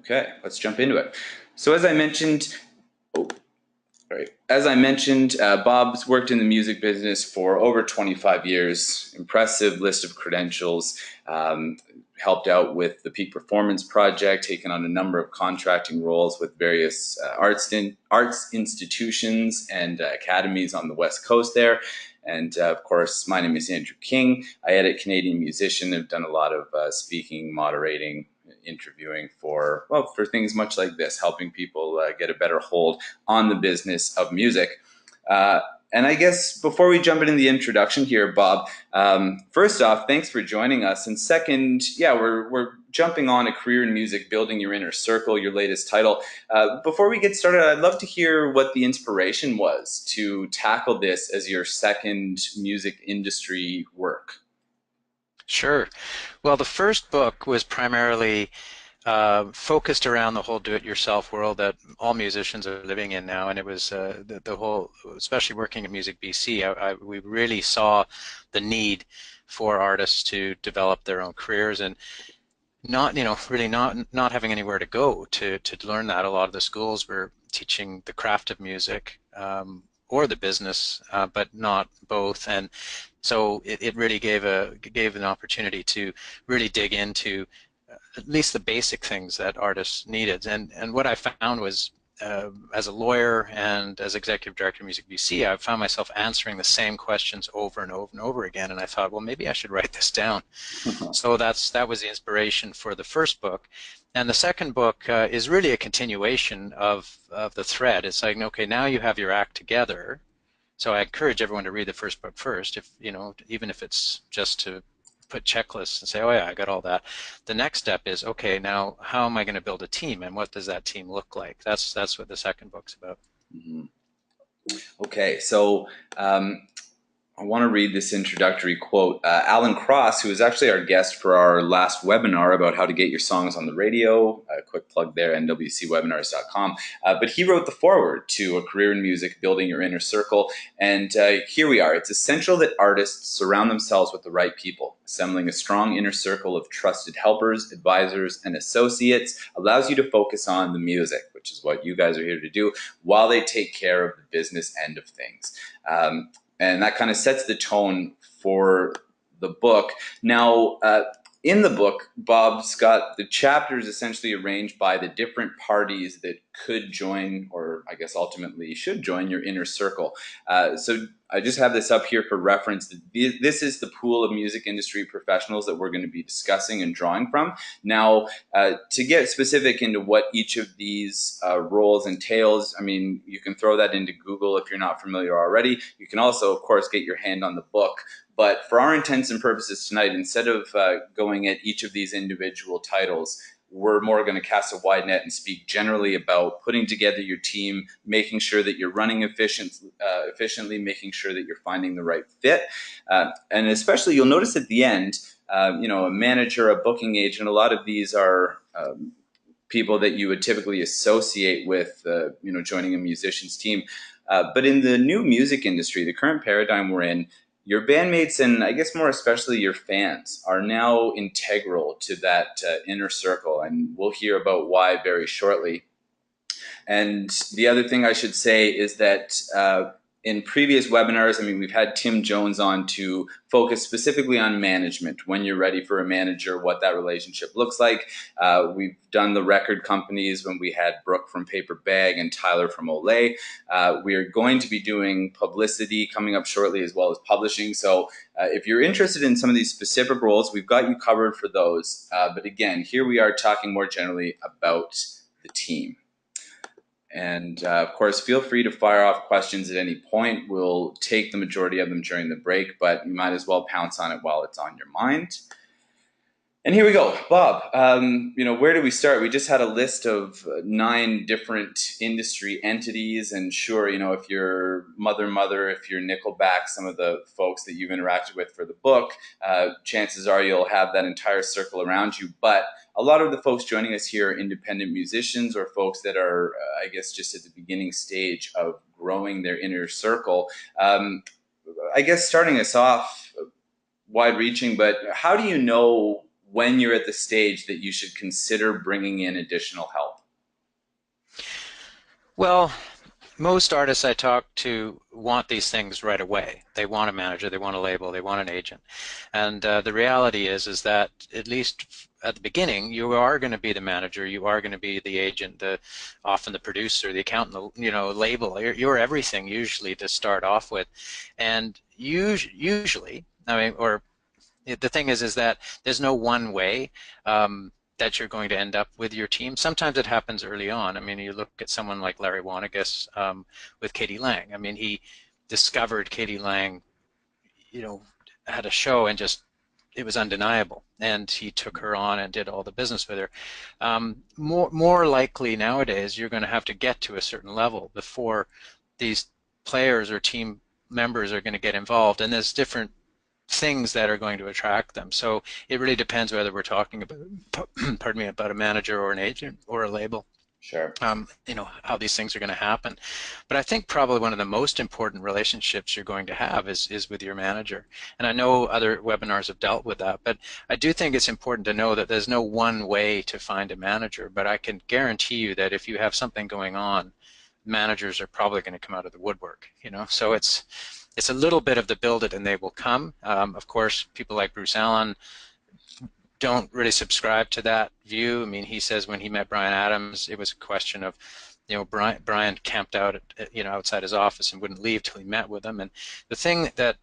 Okay, let's jump into it. So as I mentioned, oh, right. As I mentioned, Bob's worked in the music business for over 25 years. Impressive list of credentials. Helped out with the Peak Performance Project, taken on a number of contracting roles with various arts institutions and academies on the West Coast there. And of course, my name is Andrew King. I edit Canadian Musician. I've done a lot of speaking, moderating, interviewing for things much like this, helping people get a better hold on the business of music. And I guess before we jump into the introduction here, Bob, first off, thanks for joining us. And second, we're jumping on a career in music, building your inner circle, your latest title. Before we get started, I'd love to hear what the inspiration was to tackle this as your second music industry work. Sure. Well, the first book was primarily focused around the whole do-it-yourself world that all musicians are living in now, and it was the whole, especially working at Music BC, we really saw the need for artists to develop their own careers and really not having anywhere to go to learn that. A lot of the schools were teaching the craft of music or the business, but not both, and so it really gave an opportunity to really dig into at least the basic things that artists needed. And what I found was, as a lawyer and as executive director of Music BC, I found myself answering the same questions over and over and over again. And I thought, well, maybe I should write this down. So that was the inspiration for the first book. And the second book is really a continuation of the thread. It's like, okay, now you have your act together. So I encourage everyone to read the first book first, even if it's just to put checklists and say, oh yeah, I got all that. The next step is, okay, now how am I going to build a team, and what does that team look like? That's what the second book's about. Mm-hmm. Okay, so I want to read this introductory quote. Alan Cross, who was actually our guest for our last webinar about how to get your songs on the radio, a quick plug there, nwcwebinars.com, but he wrote the foreword to A Career in Music, Building Your Inner Circle, and here we are. It's essential that artists surround themselves with the right people. Assembling a strong inner circle of trusted helpers, advisors, and associates allows you to focus on the music, which is what you guys are here to do, while they take care of the business end of things. And that kind of sets the tone for the book. Now, in the book, Bob's got the chapters essentially arranged by the different parties that could join, or I guess ultimately should join, your inner circle. So I just have this up here for reference. This is the pool of music industry professionals that we're going to be discussing and drawing from. Now, to get specific into what each of these roles entails, I mean, you can throw that into Google if you're not familiar already. You can also, of course, get your hand on the book. But for our intents and purposes tonight, instead of going at each of these individual titles, we're more going to cast a wide net and speak generally about putting together your team, making sure that you're running efficiently, making sure that you're finding the right fit. And especially, you'll notice at the end, a manager, a booking agent, a lot of these are people that you would typically associate with, joining a musician's team. But in the new music industry, the current paradigm we're in, your bandmates, and I guess more especially your fans, are now integral to that inner circle, and we'll hear about why very shortly. And the other thing I should say is that in previous webinars, I mean, we've had Tim Jones on to focus specifically on management, when you're ready for a manager, what that relationship looks like. We've done the record companies when we had Brooke from Paper Bag and Tyler from Olay. We are going to be doing publicity coming up shortly, as well as publishing. So if you're interested in some of these specific roles, we've got you covered for those. But again, here we are talking more generally about the team. And of course, feel free to fire off questions at any point. We'll take the majority of them during the break, but you might as well pounce on it while it's on your mind. And here we go. Bob, where do we start? We just had a list of 9 different industry entities. And sure, if you're Mother, if you're Nickelback, some of the folks that you've interacted with for the book, chances are you'll have that entire circle around you. But a lot of the folks joining us here are independent musicians, or folks that are, I guess, just at the beginning stage of growing their inner circle. I guess starting us off, wide-reaching, but how do you know when you're at the stage that you should consider bringing in additional help? Well, most artists I talk to want these things right away. They want a manager, they want a label, they want an agent. And the reality is that at least at the beginning, you are going to be the manager, you are going to be the agent, often the producer, the accountant, label. You're everything usually to start off with. And usually, I mean, or the thing is that there's no one way that you're going to end up with your team. Sometimes it happens early on. I mean, you look at someone like Larry Wanagas with Katie Lang. I mean, he discovered Katie Lang, had a show and just it was undeniable, and he took her on and did all the business with her. More likely nowadays, you're going to have to get to a certain level before these players or team members are going to get involved, and there's different things that are going to attract them. So it really depends whether we're talking about, pardon me, about a manager or an agent or a label. Sure. How these things are going to happen. But I think probably one of the most important relationships you're going to have is with your manager. And I know other webinars have dealt with that, but I do think it's important to know that there's no one way to find a manager. But I can guarantee you that if you have something going on, managers are probably going to come out of the woodwork. So it's a little bit of the build it and they will come. Of course, people like Bruce Allen don't really subscribe to that view. I mean, he says when he met Bryan Adams, it was a question of, Bryan camped out, outside his office and wouldn't leave till he met with him. And the thing that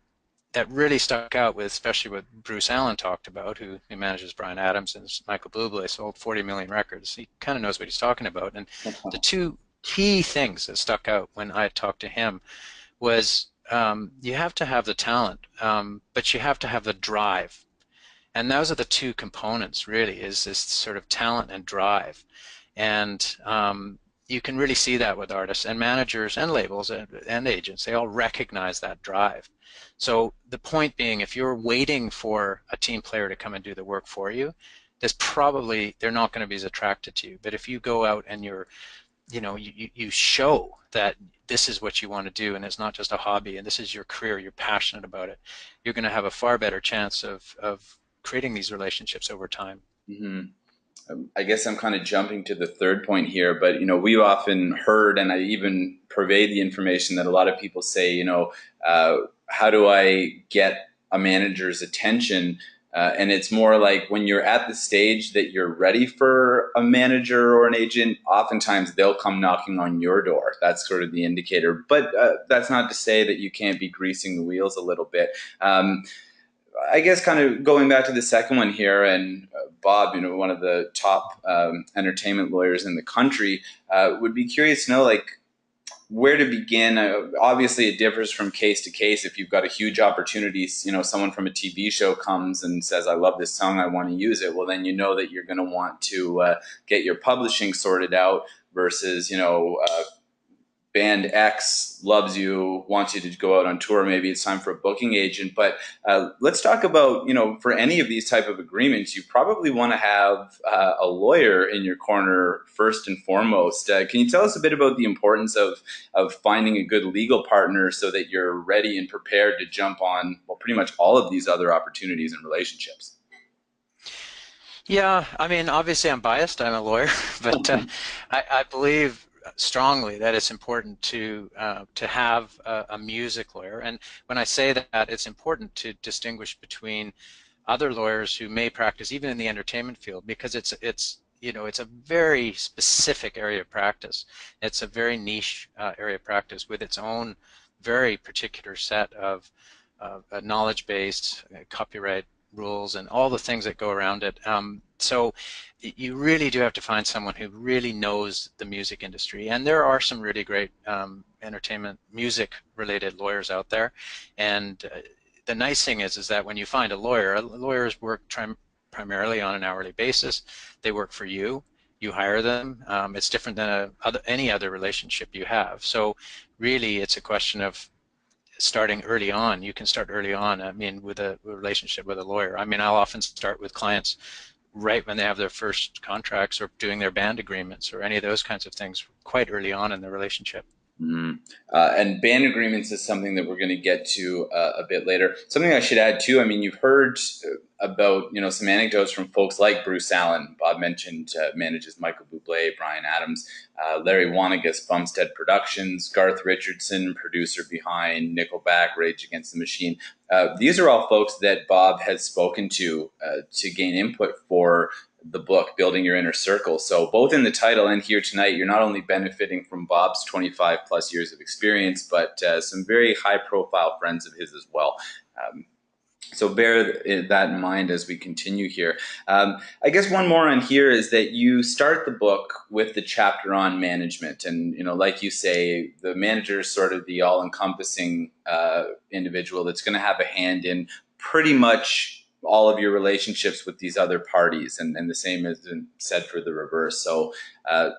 really stuck out with, especially what Bruce Allen talked about, who manages Bryan Adams and Michael Buble, sold 40 million records. He kind of knows what he's talking about. And the two key things that stuck out when I talked to him was you have to have the talent, but you have to have the drive. And those are the two components, really, is this sort of talent and drive. And you can really see that with artists and managers and labels and agents. They all recognize that drive. So the point being, if you're waiting for a team player to come and do the work for you, they're not going to be as attracted to you. But if you go out and you show that this is what you want to do and it's not just a hobby and this is your career, you're passionate about it, you're going to have a far better chance of creating these relationships over time. Mm-hmm. I guess I'm kind of jumping to the third point here, but we've often heard, and I even pervade the information that a lot of people say, how do I get a manager's attention? And it's more like when you're at the stage that you're ready for a manager or an agent, oftentimes they'll come knocking on your door. That's sort of the indicator. But that's not to say that you can't be greasing the wheels a little bit. I guess kind of going back to the second one here, and Bob, one of the top entertainment lawyers in the country, would be curious to know, where to begin. Obviously, it differs from case to case. If you've got a huge opportunity, someone from a TV show comes and says, I love this song, I want to use it. Well, then that you're going to want to get your publishing sorted out versus, band X loves you, wants you to go out on tour. Maybe it's time for a booking agent. But let's talk about, for any of these type of agreements, you probably want to have a lawyer in your corner first and foremost. Can you tell us a bit about the importance of finding a good legal partner so that you're ready and prepared to jump on, pretty much all of these other opportunities and relationships? Yeah, I mean, obviously I'm biased. I'm a lawyer, but I believe strongly that it's important to have a music lawyer. And when I say that, it's important to distinguish between other lawyers who may practice even in the entertainment field, because it's a very specific area of practice. It's a very niche area of practice with its own very particular set of knowledge-based copyright rules and all the things that go around it. So you really do have to find someone who really knows the music industry. And there are some really great entertainment music-related lawyers out there. And the nice thing is that when you find a lawyer, lawyers work primarily on an hourly basis. They work for you. You hire them. It's different than any other relationship you have. So really, it's a question of starting early on. You can start early on, with a relationship with a lawyer. I'll often start with clients right when they have their first contracts or doing their band agreements or any of those kinds of things quite early on in the relationship. Mm-hmm. And band agreements is something that we're going to get to a bit later. Something I should add too, you've heard about some anecdotes from folks like Bruce Allen. Bob mentioned manages Michael Buble, Bryan Adams, Larry Wanigas, Bumstead Productions, Garth Richardson, producer behind Nickelback, Rage Against the Machine. These are all folks that Bob has spoken to gain input for the book, Building Your Inner Circle. So both in the title and here tonight, you're not only benefiting from Bob's 25 plus years of experience, but some very high profile friends of his as well. So bear that in mind as we continue here. I guess one more on here is that you start the book with the chapter on management. And, like you say, the manager is sort of the all-encompassing individual that's going to have a hand in pretty much all of your relationships with these other parties, and the same has been said for the reverse. So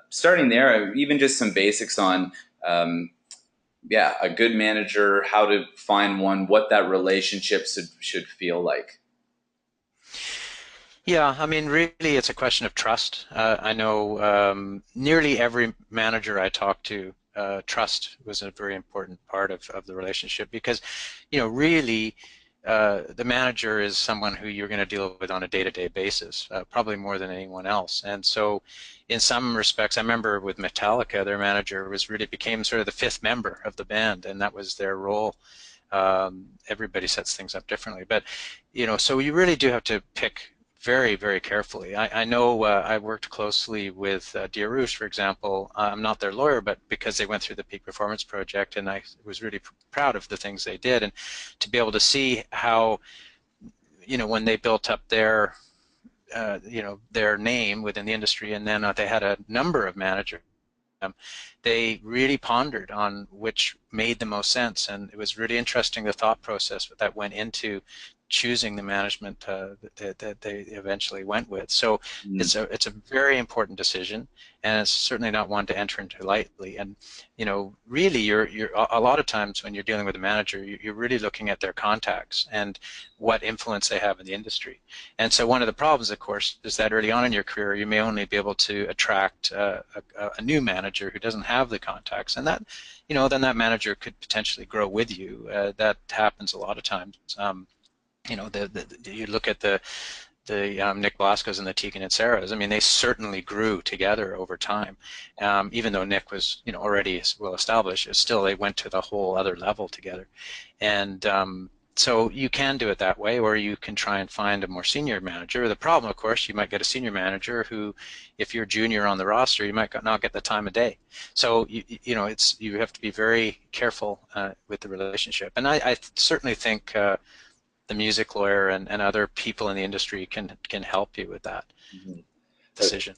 starting there, even just some basics on a good manager, how to find one, what that relationship should feel like. Yeah, I mean, really, it's a question of trust. I know nearly every manager I talk to, trust was a very important part of the relationship, because, really, the manager is someone who you're going to deal with on a day-to-day basis, probably more than anyone else. And so in some respects, I remember with Metallica, their manager became sort of the fifth member of the band, and that was their role. Everybody sets things up differently. But, so you really do have to pick very, very carefully. I know I worked closely with Dear Rouge, for example. I'm not their lawyer, but because they went through the Peak Performance Project, and I was really proud of the things they did, and to be able to see how, when they built up their, their name within the industry, and then they had a number of managers. They really pondered on which made the most sense, and it was really interesting, the thought process that went into choosing the management that they eventually went with. So it's a very important decision, and it's certainly not one to enter into lightly. And really, you're a lot of times when you're dealing with a manager, you're really looking at their contacts and what influence they have in the industry. And so one of the problems, of course, is that early on in your career, you may only be able to attract a new manager who doesn't have the contacts, and that, then that manager could potentially grow with you. That happens a lot of times. You look at the Nick Blasco's and the Tegan and Sarahs. I mean, they certainly grew together over time. Even though Nick was, already well established, still they went to the whole other level together. And so you can do it that way, or you can try and find a more senior manager. The problem, of course, you might get a senior manager who, if you're junior on the roster, you might not get the time of day. So you have to be very careful with the relationship. And I certainly think the music lawyer and other people in the industry can help you with that decision.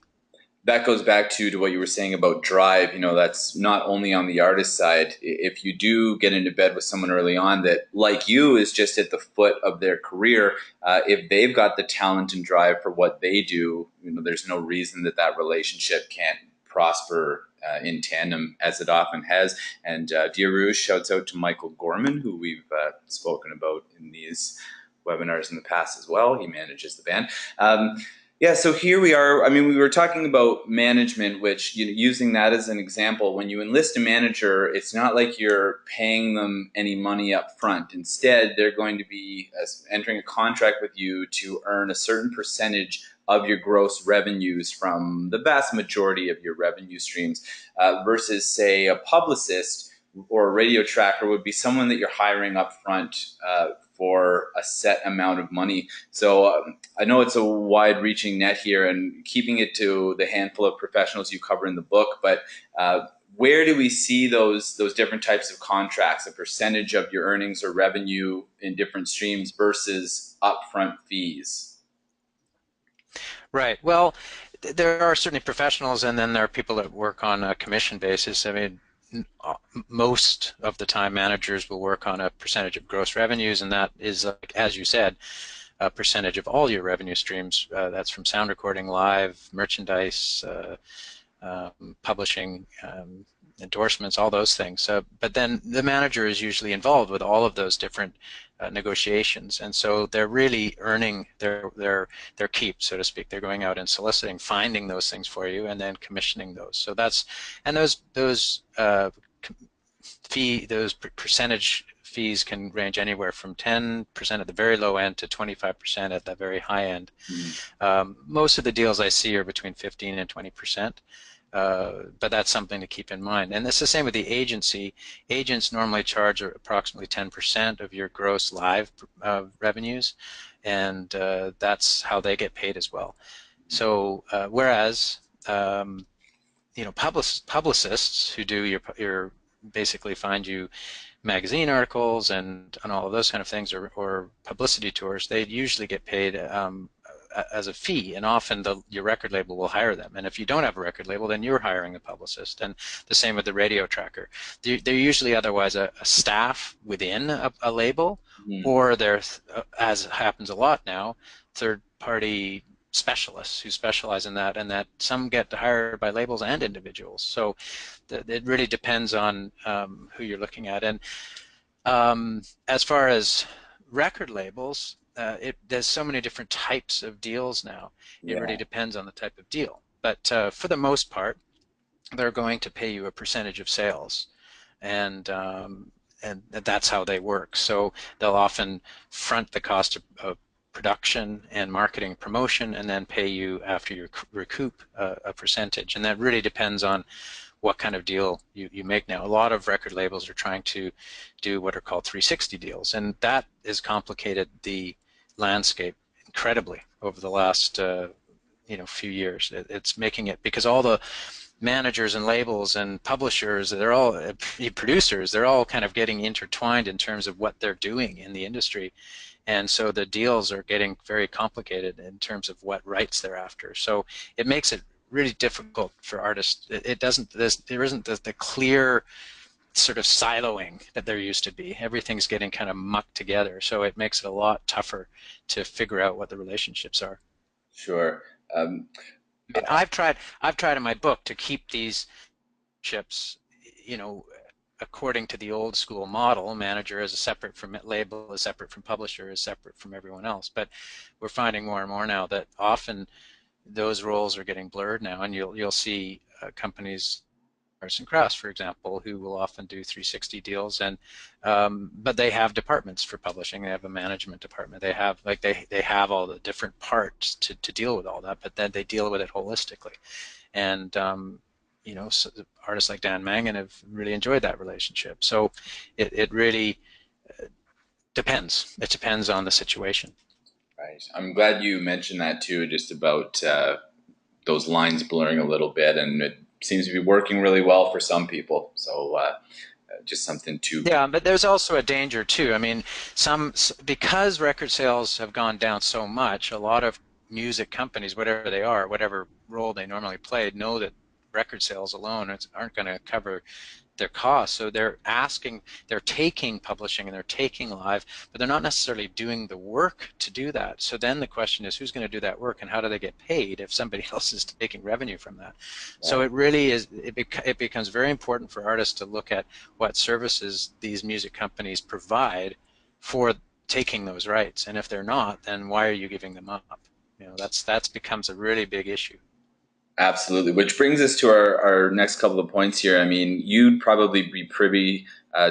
That goes back to what you were saying about drive. That's not only on the artist side. If you do get into bed with someone early on that, like you, is just at the foot of their career, if they've got the talent and drive for what they do, there's no reason that relationship can't prosper in tandem, as it often has. And Dear Rouge shouts out to Michael Gorman, who we've spoken about in these webinars in the past as well. He manages the band. So here we are. I mean, we were talking about management, which, using that as an example, when you enlist a manager, it's not like you're paying them any money up front. Instead, they're going to be entering a contract with you to earn a certain percentage of your gross revenues from the vast majority of your revenue streams, versus, say, a publicist or a radio tracker would be someone that you're hiring up front for a set amount of money. So I know it's a wide-reaching net here, and keeping it to the handful of professionals you cover in the book, but where do we see those different types of contracts, a percentage of your earnings or revenue in different streams versus upfront fees? Right. Well, there are certainly professionals, and then there are people that work on a commission basis. I mean, most of the time managers will work on a percentage of gross revenues, and that is, like, as you said, a percentage of all your revenue streams. That's from sound recording, live, merchandise, publishing, endorsements, all those things. But then the manager is usually involved with all of those different negotiations, and so they're really earning their keep, so to speak. They're going out and soliciting, finding those things for you, and then commissioning those. So that's, and those percentage fees can range anywhere from 10% at the very low end to 25% at the very high end. Mm. Most of the deals I see are between 15 and 20%. But that's something to keep in mind. And it's the same with the agency. Agents normally charge approximately 10% of your gross live revenues, and that's how they get paid as well. So whereas publicists who do your basically find you magazine articles and all of those kind of things, or publicity tours, they usually get paid as a fee, and often your record label will hire them. And if you don't have a record label, then you're hiring a publicist. And the same with the radio tracker. They're usually otherwise a staff within a label, Mm. or they're, as happens a lot now, third-party specialists who specialize in that, and that some get hired by labels and individuals. So it really depends on who you're looking at. And as far as record labels, there's so many different types of deals now. It really depends on the type of deal. But for the most part, they're going to pay you a percentage of sales, and that's how they work. So they'll often front the cost of production and marketing promotion, and then pay you after you recoup a percentage. And that really depends on what kind of deal you make now. A lot of record labels are trying to do what are called 360 deals, and that has complicated the landscape incredibly over the last few years. It's making it, because all the managers and labels and publishers, they're all producers, they're all kind of getting intertwined in terms of what they're doing in the industry. And so the deals are getting very complicated in terms of what rights they're after. So it makes it really difficult for artists. There isn't the clear sort of siloing that there used to be. Everything's getting kind of mucked together. So it makes it a lot tougher to figure out what the relationships are. Sure. And I've tried in my book to keep these chips, according to the old school model. Manager is separate from label, is separate from publisher, is separate from everyone else. But we're finding more and more now that often those roles are getting blurred now, and you'll see companies, Arts and Crafts, for example, who will often do 360 deals, and but they have departments for publishing. They have a management department. They have they have all the different parts to deal with all that, but then they deal with it holistically. And so artists like Dan Mangan have really enjoyed that relationship. So it really depends. It depends on the situation. Right. I'm glad you mentioned that too, just about those lines blurring a little bit, and it seems to be working really well for some people. So just something to... Yeah, but there's also a danger too. I mean, because record sales have gone down so much, a lot of music companies, whatever they are, whatever role they normally played, know that record sales alone aren't going to cover their costs. So they're taking publishing and they're taking live, but they're not necessarily doing the work to do that. So then the question is, who's going to do that work, and how do they get paid if somebody else is taking revenue from that? Yeah. So it really is, it becomes very important for artists to look at what services these music companies provide for taking those rights. And if they're not, then why are you giving them up? That's becomes a really big issue. Absolutely. Which brings us to our next couple of points here. I mean, you'd probably be privy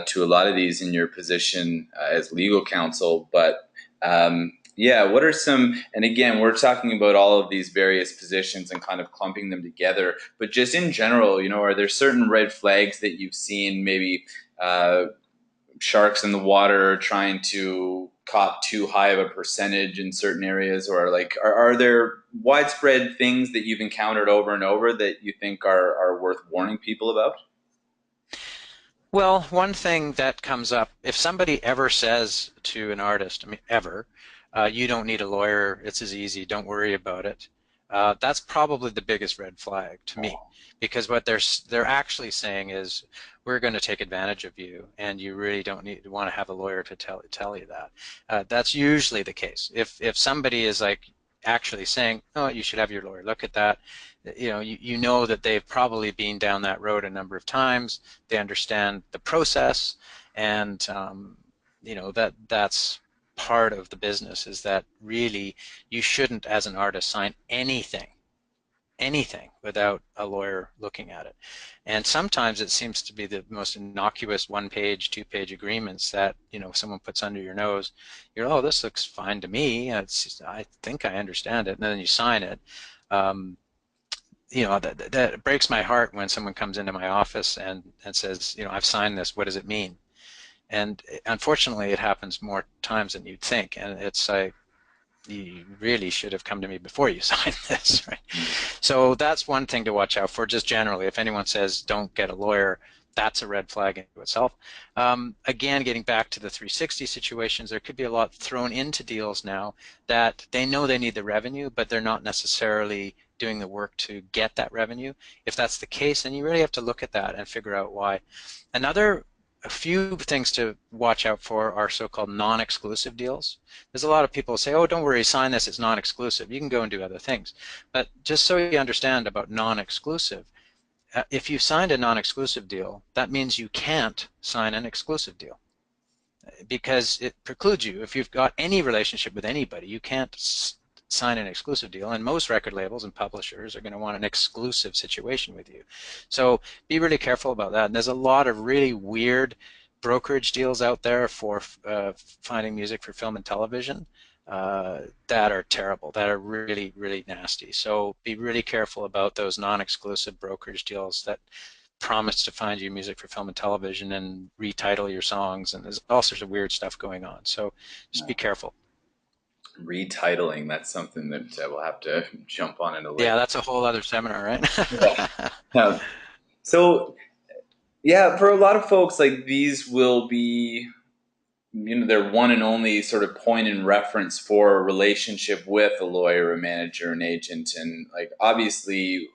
to a lot of these in your position as legal counsel, but what are some, and again, we're talking about all of these various positions and kind of clumping them together, but just in general, are there certain red flags that you've seen, maybe sharks in the water trying to cop too high of a percentage in certain areas, or like are there widespread things that you've encountered over and over that you think are worth warning people about? Well, one thing that comes up, if somebody ever says to an artist, I mean ever, you don't need a lawyer, it's as easy, don't worry about it, that's probably the biggest red flag to me, because what they're actually saying is, we're going to take advantage of you, and you really don't want to have a lawyer to tell you that. That's usually the case. If somebody is like actually saying, oh, you should have your lawyer look at that, you know that they've probably been down that road a number of times. They understand the process, and that's part of the business, is that really you shouldn't, as an artist, sign anything anything without a lawyer looking at it. And sometimes it seems to be the most innocuous one-page, two-page agreements that, someone puts under your nose. You're, oh, this looks fine to me. I think I understand it. And then you sign it. Um, that breaks my heart when someone comes into my office and says, I've signed this. What does it mean? And unfortunately, it happens more times than you'd think. And it's like, you really should have come to me before you signed this, right? So that's one thing to watch out for, just generally. If anyone says don't get a lawyer, that's a red flag into itself. Again, getting back to the 360 situations, there could be a lot thrown into deals now that they know they need the revenue, but they're not necessarily doing the work to get that revenue. If that's the case, then you really have to look at that and figure out why. A few things to watch out for are so-called non-exclusive deals. There's a lot of people who say, oh, don't worry, sign this, it's non-exclusive. You can go and do other things. But just so you understand about non-exclusive, if you signed a non-exclusive deal, that means you can't sign an exclusive deal because it precludes you. If you've got any relationship with anybody, you can't sign an exclusive deal, and most record labels and publishers are going to want an exclusive situation with you. So be really careful about that. And there's a lot of really weird brokerage deals out there for finding music for film and television that are terrible, that are really, really nasty. So be really careful about those non-exclusive brokerage deals that promise to find you music for film and television and retitle your songs, and there's all sorts of weird stuff going on. So just be careful. Retitling, that's something that we'll have to jump on in a later. Yeah, that's a whole other seminar, Yeah. right? So yeah, for a lot of folks, like these will be, their one and only sort of point in reference for a relationship with a lawyer, a manager, an agent. And like, obviously,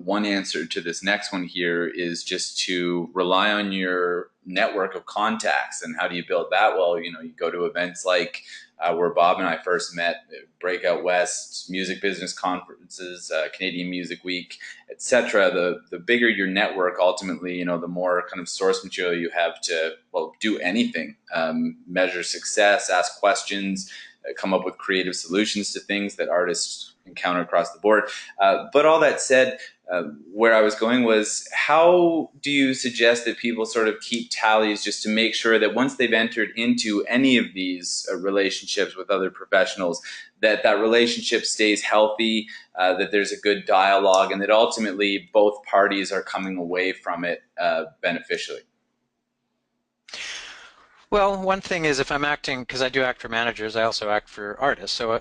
one answer to this next one here is just to rely on your network of contacts. And how do you build that? Well, you go to events like where Bob and I first met, Breakout West, music business conferences, Canadian Music Week, etc. The bigger your network, ultimately, the more kind of source material you have to, well, do anything, measure success, ask questions, come up with creative solutions to things that artists encounter across the board. But all that said, where I was going was, how do you suggest that people sort of keep tallies just to make sure that once they've entered into any of these relationships with other professionals, that relationship stays healthy, that there's a good dialogue, and that ultimately both parties are coming away from it beneficially? Well, one thing is if I'm acting, because I do act for managers, I also act for artists. So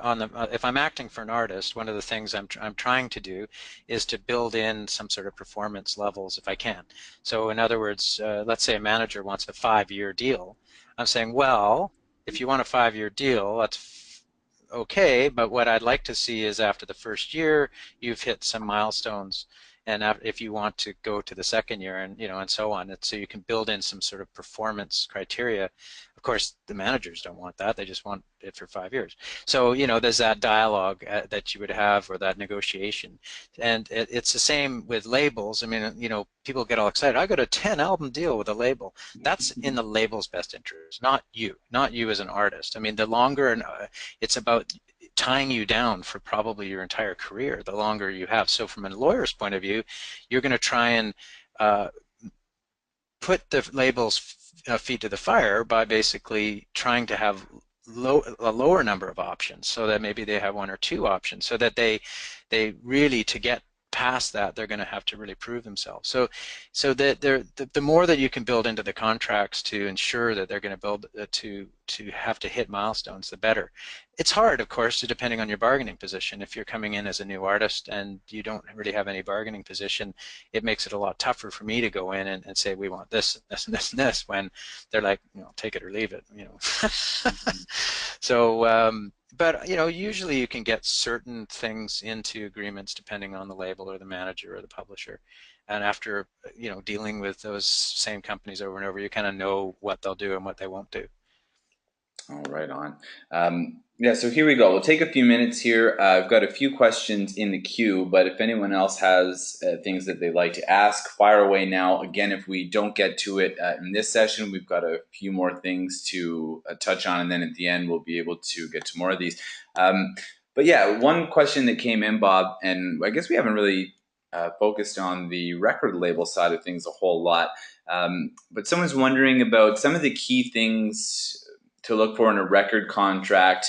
if I'm acting for an artist, one of the things I'm trying to do is to build in some sort of performance levels if I can. So in other words, let's say a manager wants a 5-year deal. I'm saying, well, if you want a 5-year deal, that's okay, but what I'd like to see is after the first year, you've hit some milestones. And if you want to go to the second year, and and so on, so you can build in some sort of performance criteria. Of course, the managers don't want that; they just want it for 5 years. So there's that dialogue that you would have, or that negotiation, and it's the same with labels. I mean, people get all excited. I got a 10-album deal with a label. That's in the label's best interest, not you as an artist. I mean, the longer, and it's about tying you down for probably your entire career, the longer you have. So from a lawyer's point of view, you're going to try and put the label's feet to the fire by basically trying to have a lower number of options, so that maybe they have one or two options, so that they really, to get past that, they're going to have to really prove themselves. So that the more that you can build into the contracts to ensure that they're going to build to have to hit milestones, the better. It's hard, of course, depending on your bargaining position. If you're coming in as a new artist and you don't really have any bargaining position, it makes it a lot tougher for me to go in and say, we want this, this, and this, and this, when they're like, take it or leave it, So, but usually you can get certain things into agreements depending on the label or the manager or the publisher. And after dealing with those same companies over and over, you kind of know what they'll do and what they won't do. Oh, right on. Yeah, so here we go. We'll take a few minutes here. I've got a few questions in the queue, but if anyone else has things that they'd like to ask, fire away now. Again, if we don't get to it in this session, we've got a few more things to touch on, and then at the end, we'll be able to get to more of these. But yeah, one question that came in, Bob, and I guess we haven't really focused on the record label side of things a whole lot. But someone's wondering about some of the key things to look for in a record contract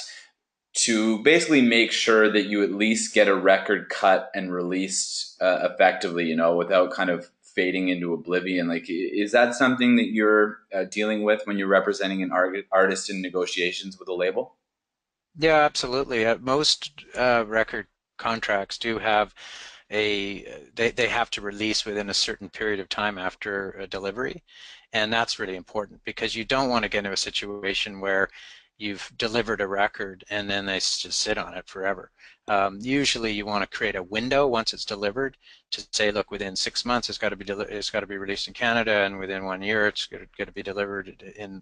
to basically make sure that you at least get a record cut and released effectively, without kind of fading into oblivion. Like, is that something that you're dealing with when you're representing an artist in negotiations with a label? Yeah, absolutely. Most record contracts do have they have to release within a certain period of time after a delivery, and that's really important because you don't want to get into a situation where you've delivered a record and then they just sit on it forever. Usually, you want to create a window once it's delivered to say, look, within 6 months it's got to be released in Canada, and within 1 year it's got to be delivered in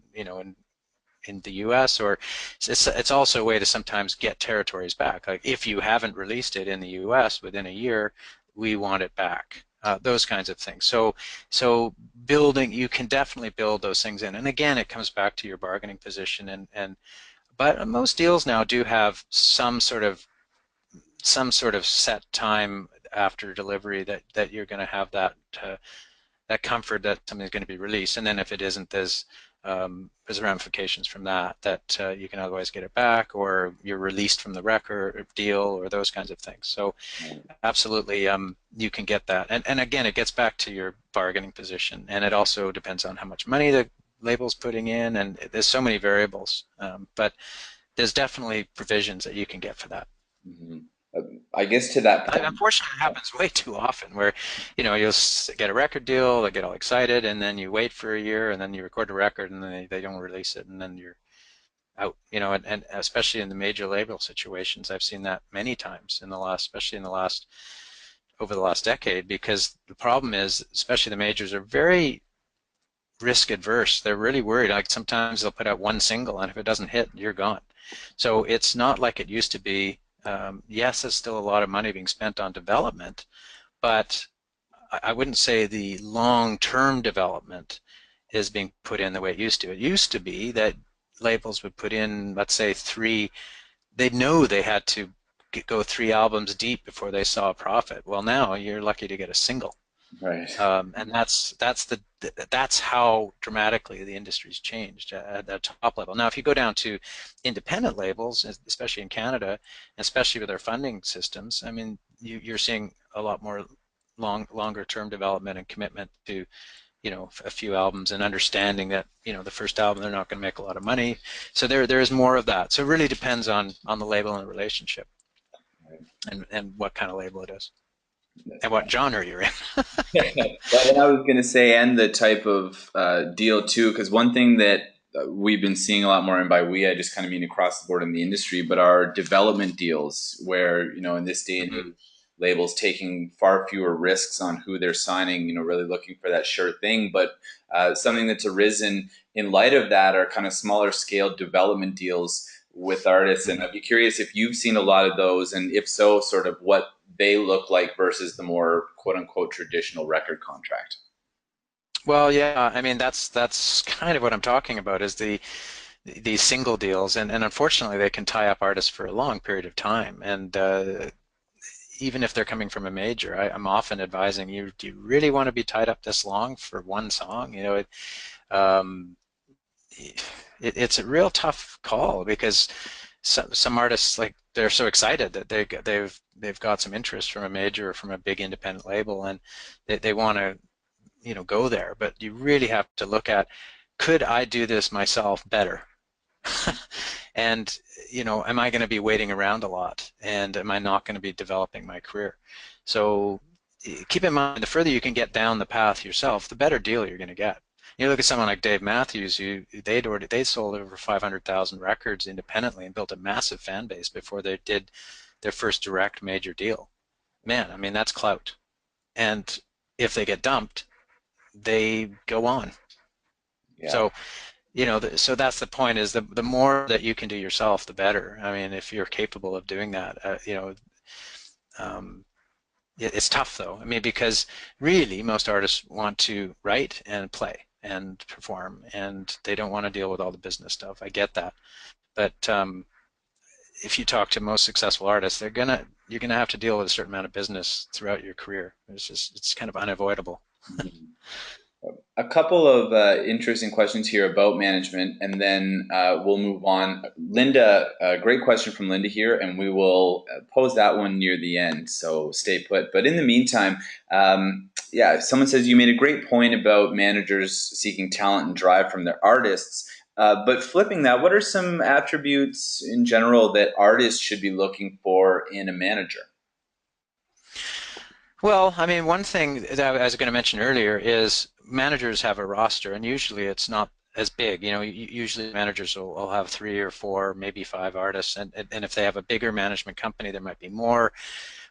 the US, or it's also a way to sometimes get territories back. Like if you haven't released it in the US within a year, we want it back. Those kinds of things. So building, you can definitely build those things in. And again, it comes back to your bargaining position. But most deals now do have some sort of set time after delivery that you're going to have that comfort that something's going to be released. And then if it isn't, there's ramifications from that you can otherwise get it back, or you're released from the record deal, or those kinds of things. So absolutely, you can get that. And again, it gets back to your bargaining position, and it also depends on how much money the label's putting in, and there's so many variables. But there's definitely provisions that you can get for that. Mm-hmm. I guess to that point. Unfortunately, it happens way too often where, you'll get a record deal, they get all excited, and then you wait for a year, and then you record a record, and then they don't release it, and then you're out. And especially in the major label situations, I've seen that many times especially over the last decade, because the problem is, especially the majors are very risk adverse. They're really worried. Like sometimes they'll put out one single, and if it doesn't hit, you're gone. So it's not like it used to be. Yes, there's still a lot of money being spent on development, but I wouldn't say the long-term development is being put in the way it used to. It used to be that labels would put in, let's say, they'd know they had to go 3 albums deep before they saw a profit. Well, now you're lucky to get a single. Right. And that's how dramatically the industry's changed at the top level. Now, if you go down to independent labels, especially in Canada, especially with their funding systems, I mean, you're seeing a lot more longer term development and commitment to, a few albums, and understanding that, the first album they're not going to make a lot of money. So there is more of that. So it really depends on the label and the relationship, and what kind of label it is, and what genre you're in. Well, and I was going to say, and the type of deal too, because one thing that we've been seeing a lot more, and by we, I just kind of mean across the board in the industry, but are development deals where, in this day and age, labels taking far fewer risks on who they're signing, really looking for that sure thing. But something that's arisen in light of that are kind of smaller scale development deals with artists. And I'd be curious if you've seen a lot of those, and if so, sort of what they look like versus the more quote unquote traditional record contract. Well, yeah, I mean that's kind of what I'm talking about, is these single deals, and unfortunately they can tie up artists for a long period of time. And even if they're coming from a major, I'm often advising you, do you really want to be tied up this long for one song? Um, it's a real tough call, because some artists, like, they're so excited that they've got some interest from a major or from a big independent label, and they want to go there. But you really have to look at, could I do this myself better? And am I going to be waiting around a lot, and am I not going to be developing my career? So keep in mind, the further you can get down the path yourself, the better deal you're going to get. You look at someone like Dave Matthews. They sold over 500,000 records independently and built a massive fan base before they did their first direct major deal. Man, I mean, that's clout. And if they get dumped, they go on. Yeah. So so that's the point, is the more that you can do yourself, the better. I mean, if you're capable of doing that, it's tough though. I mean, because really most artists want to write and play and perform, and they don't want to deal with all the business stuff. I get that. But if you talk to most successful artists, you're gonna have to deal with a certain amount of business throughout your career. It's kind of unavoidable. Mhm. A couple of interesting questions here about management, and then we'll move on. Linda, a great question from Linda here, and we will pose that one near the end, so stay put. But in the meantime, yeah, someone says you made a great point about managers seeking talent and drive from their artists. But flipping that, what are some attributes in general that artists should be looking for in a manager? Well, I mean, one thing that I was going to mention earlier is managers have a roster, and usually it's not as big. Usually managers will have three or four, maybe five artists, and if they have a bigger management company, there might be more.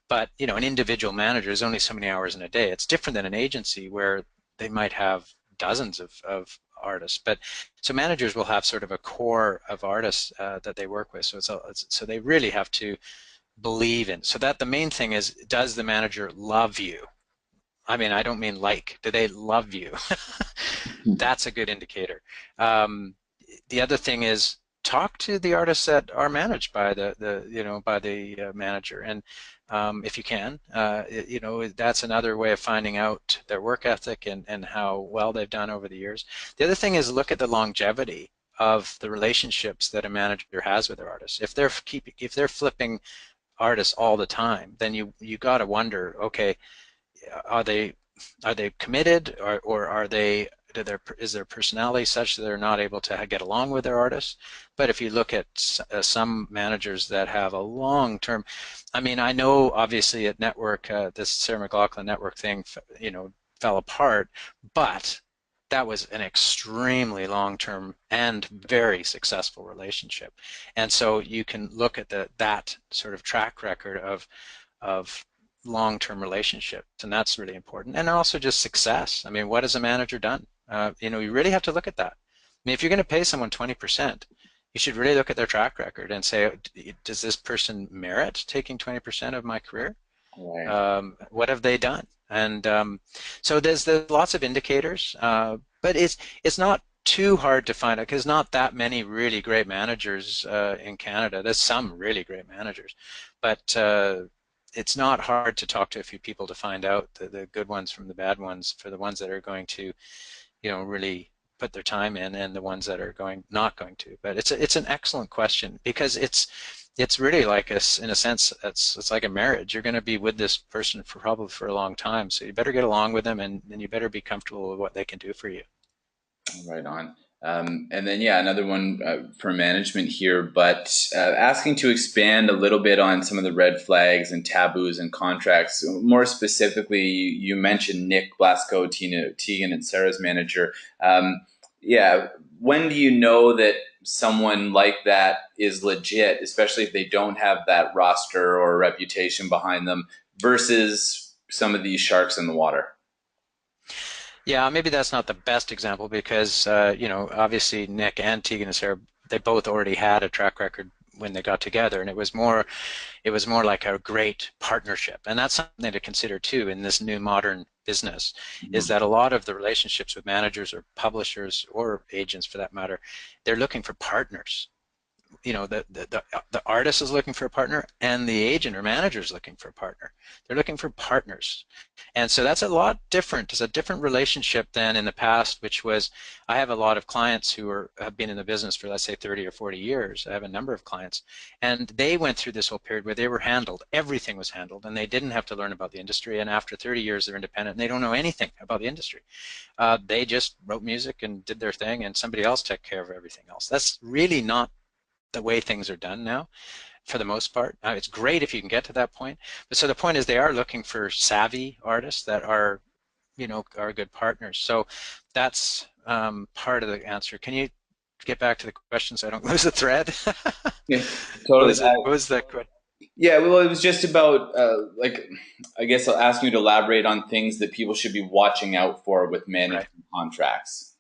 But an individual manager is only so many hours in a day. It's different than an agency where they might have dozens of artists. But so managers will have sort of a core of artists that they work with. So they really have to believe in. So that the main thing is, does the manager love you? I mean, I don't mean like. Do they love you? That's a good indicator. Um, the other thing is, talk to the artists that are managed by the manager, and if you can, that's another way of finding out their work ethic and how well they've done over the years. The other thing is, look at the longevity of the relationships that a manager has with their artists. If they're flipping artists all the time, then you got to wonder, okay, are they committed, or are they is their personality such that they're not able to get along with their artists? But if you look at some managers that have a long-term, I mean, I know obviously at Network, this Sarah McLachlan Network thing, fell apart, but that was an extremely long-term and very successful relationship. And so you can look at that sort of track record of long-term relationships, and that's really important. And also just success. I mean, what has a manager done? You really have to look at that. I mean, if you're going to pay someone 20%, you should really look at their track record and say, does this person merit taking 20% of my career? Right. What have they done? And so there's lots of indicators, but it's not too hard to find out, because not that many really great managers in Canada. There's some really great managers, but it's not hard to talk to a few people to find out the good ones from the bad ones, for the ones that are going to, really put their time in, and the ones that are not going to. But it's an excellent question, because it's really like in a sense, it's like a marriage. You're going to be with this person probably for a long time, so you better get along with them, and you better be comfortable with what they can do for you. Right on. And then, yeah, another one for management here, but asking to expand a little bit on some of the red flags and taboos and contracts. More specifically, you mentioned Nick Blasco, Tegan, and Sarah's manager. Yeah, when do you know that someone like that is legit, especially if they don't have that roster or reputation behind them, versus some of these sharks in the water? Yeah, maybe that's not the best example, because obviously Nick and Tegan and Sarah, they both already had a track record when they got together, and it was more like a great partnership. And that's something to consider too in this new modern business, is Mhm. that a lot of the relationships with managers or publishers or agents for that matter, they're looking for partners. The artist is looking for a partner, and the agent or manager is looking for a partner. They're looking for partners. And so that's a lot different. It's a different relationship than in the past, which was, I have a lot of clients who have been in the business for, let's say, 30 or 40 years. I have a number of clients, and they went through this whole period where they were handled. Everything was handled, and they didn't have to learn about the industry. And after 30 years, they're independent, and they don't know anything about the industry. They just wrote music and did their thing, and somebody else took care of everything else. That's really not the way things are done now, for the most part. It's great if you can get to that point. But so the point is, they are looking for savvy artists that are good partners. So that's part of the answer. Can you get back to the question so I don't lose the thread? Yeah, What totally. was it? What was the question? Yeah, well, it was just about, like, I guess I'll ask you to elaborate on things that people should be watching out for with Right. management contracts.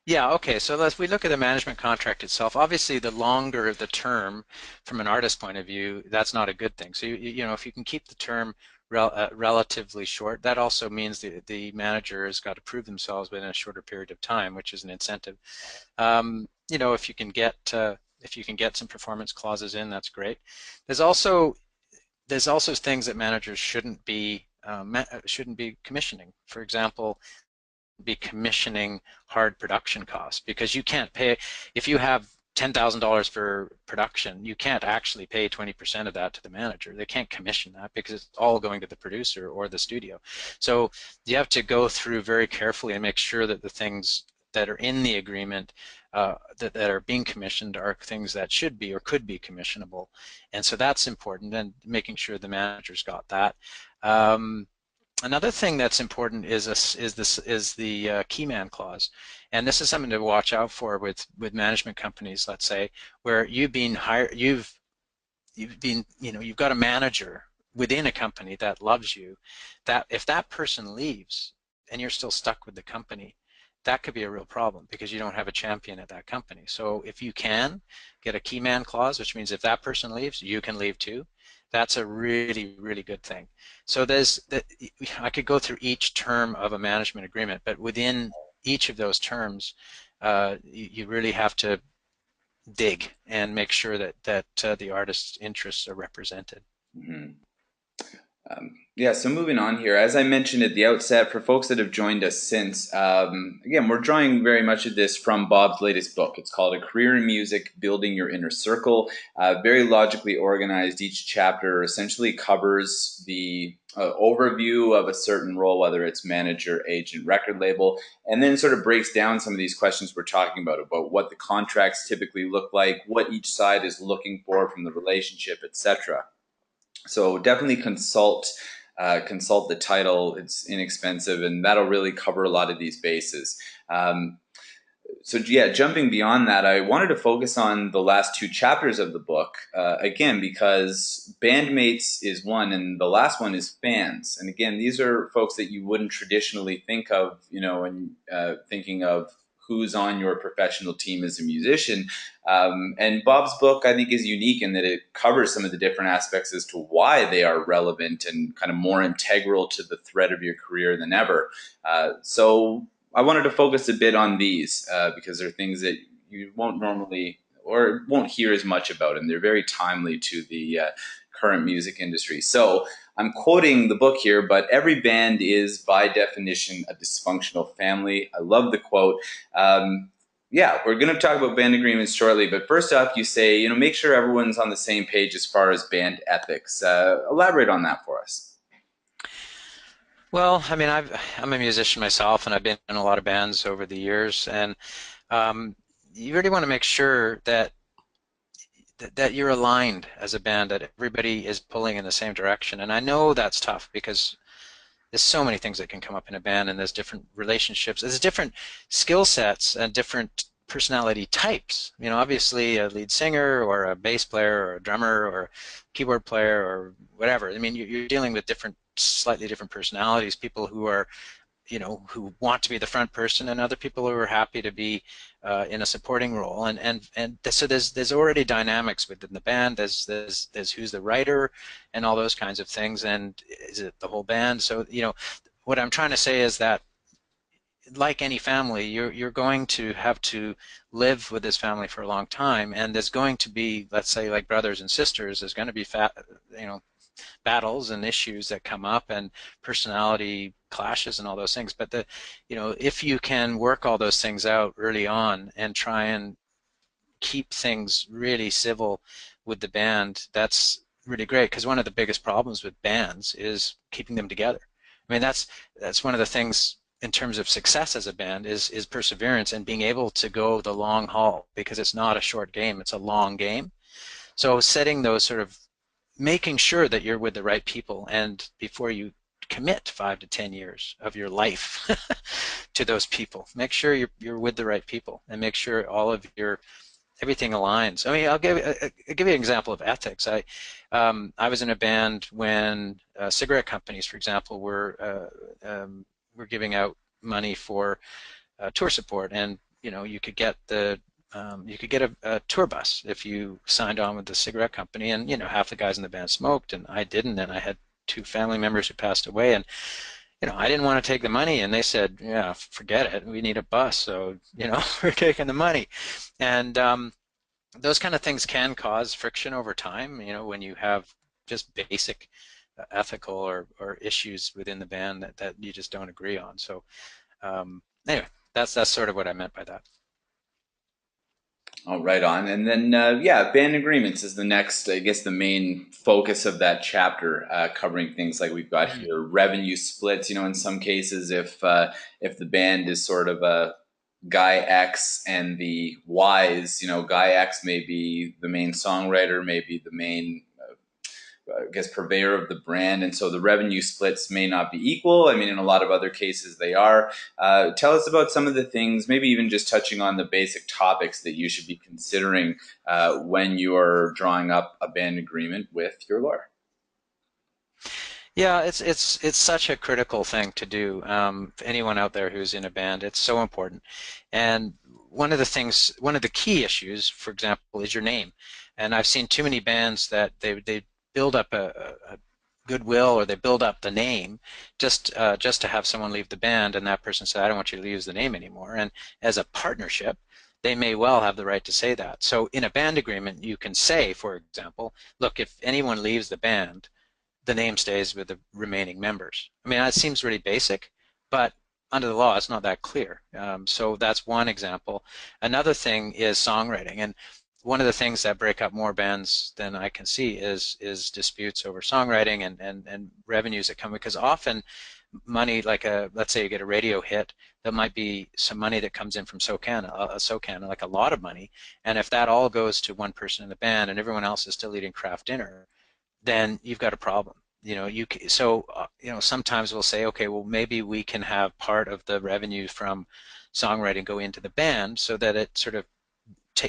Yeah, okay. So let's we look at the management contract itself. Obviously, the longer the term from an artist point of view, that's not a good thing. So if you can keep the term relatively short, that also means the manager has got to prove themselves within a shorter period of time, which is an incentive. If you can get if you can get some performance clauses in, that's great. There's also things that managers shouldn't be commissioning. For example, be commissioning hard production costs, because you can't pay if you have $10,000 for production, you can't actually pay 20% of that to the manager. They can't commission that because it's all going to the producer or the studio. So you have to go through very carefully and make sure that the things that are in the agreement that are being commissioned are things that should be or could be commissionable. And so that's important, and making sure the manager's got that. Another thing that's important is the key man clause, and this is something to watch out for with management companies. Let's say where you've been hired, you've been you've got a manager within a company that loves you. That if that person leaves and you're still stuck with the company, that could be a real problem because you don't have a champion at that company. So if you can get a key man clause, which means if that person leaves, you can leave too. That's a really, really good thing. So I could go through each term of a management agreement, but within each of those terms, you really have to dig and make sure that the artist's interests are represented. Mm-hmm. Yeah, so moving on here, as I mentioned at the outset, for folks that have joined us since, again, we're drawing very much of this from Bob's latest book. It's called A Career in Music, Building Your Inner Circle. Very logically organized. Each chapter essentially covers the overview of a certain role, whether it's manager, agent, record label, and then sort of breaks down some of these questions we're talking about what the contracts typically look like, what each side is looking for from the relationship, etc. So definitely consult the title. It's inexpensive, and that'll really cover a lot of these bases. So yeah, jumping beyond that, I wanted to focus on the last two chapters of the book, again, because bandmates is one, and the last one is fans. And again, these are folks that you wouldn't traditionally think of, when thinking of who's on your professional team as a musician. And Bob's book, I think, is unique in that it covers some of the different aspects as to why they are relevant and kind of more integral to the thread of your career than ever. So I wanted to focus a bit on these because they're things that you won't normally or won't hear as much about, and they're very timely to the current music industry. So I'm quoting the book here, but every band is by definition a dysfunctional family. I love the quote. Yeah, we're going to talk about band agreements shortly, but first up, you say, make sure everyone's on the same page as far as band ethics. Elaborate on that for us. Well, I mean, I'm a musician myself, and I've been in a lot of bands over the years, and you really want to make sure that you're aligned as a band, that everybody is pulling in the same direction. And I know that's tough because there's so many things that can come up in a band, and there's different relationships, there's different skill sets and different personality types. Obviously a lead singer or a bass player or a drummer or a keyboard player or whatever. I mean, you're dealing with slightly different personalities, people who are who want to be the front person, and other people who are happy to be in a supporting role, and so there's already dynamics within the band. There's who's the writer, and all those kinds of things, and is it the whole band? So what I'm trying to say is that, like any family, you're going to have to live with this family for a long time, and there's going to be, let's say, like brothers and sisters, there's going to be battles and issues that come up, and personality clashes and all those things. But if you can work all those things out early on and try and keep things really civil with the band, that's really great, because one of the biggest problems with bands is keeping them together. I mean, that's one of the things in terms of success as a band is perseverance and being able to go the long haul, because it's not a short game, it's a long game. So setting those sort of, making sure that you're with the right people, and before you commit 5 to 10 years of your life to those people, make sure you're with the right people, and make sure all of everything aligns. I mean, I'll give you an example of ethics. I was in a band when cigarette companies, for example, were giving out money for tour support, and you could get a tour bus if you signed on with the cigarette company, and half the guys in the band smoked, and I didn't, and I had 2 family members who passed away, and I didn't want to take the money, and they said, yeah, forget it, we need a bus, so we're taking the money. And those kind of things can cause friction over time, when you have just basic ethical or issues within the band that you just don't agree on. So anyway, that's sort of what I meant by that. Oh, right on. And then, yeah, band agreements is the next, I guess, the main focus of that chapter, covering things like we've got Mhm. here revenue splits. In some cases, if the band is sort of a guy X and the Y's, guy X may be the main songwriter, maybe the main I guess purveyor of the brand, and so the revenue splits may not be equal. I mean, in a lot of other cases, they are. Tell us about some of the things, maybe even just touching on the basic topics that you should be considering when you're drawing up a band agreement with your lawyer. Yeah, it's such a critical thing to do. Anyone out there who's in a band, it's so important. And one of the key issues, for example, is your name. And I've seen too many bands that they build up a goodwill, or they build up the name just to have someone leave the band, and that person said, "I don't want you to use the name anymore." And as a partnership, they may well have the right to say that. So in a band agreement, you can say, for example, look, if anyone leaves the band, the name stays with the remaining members. I mean, that seems really basic, but under the law, it's not that clear. So that's one example. Another thing is songwriting, and one of the things that break up more bands than I can see is disputes over songwriting and revenues that come, because often money, like let's say you get a radio hit, there might be some money that comes in from SOCAN, like a lot of money, and if that all goes to one person in the band and everyone else is still eating craft dinner, then you've got a problem. Sometimes we'll say, okay, well, maybe we can have part of the revenue from songwriting go into the band, so that it sort of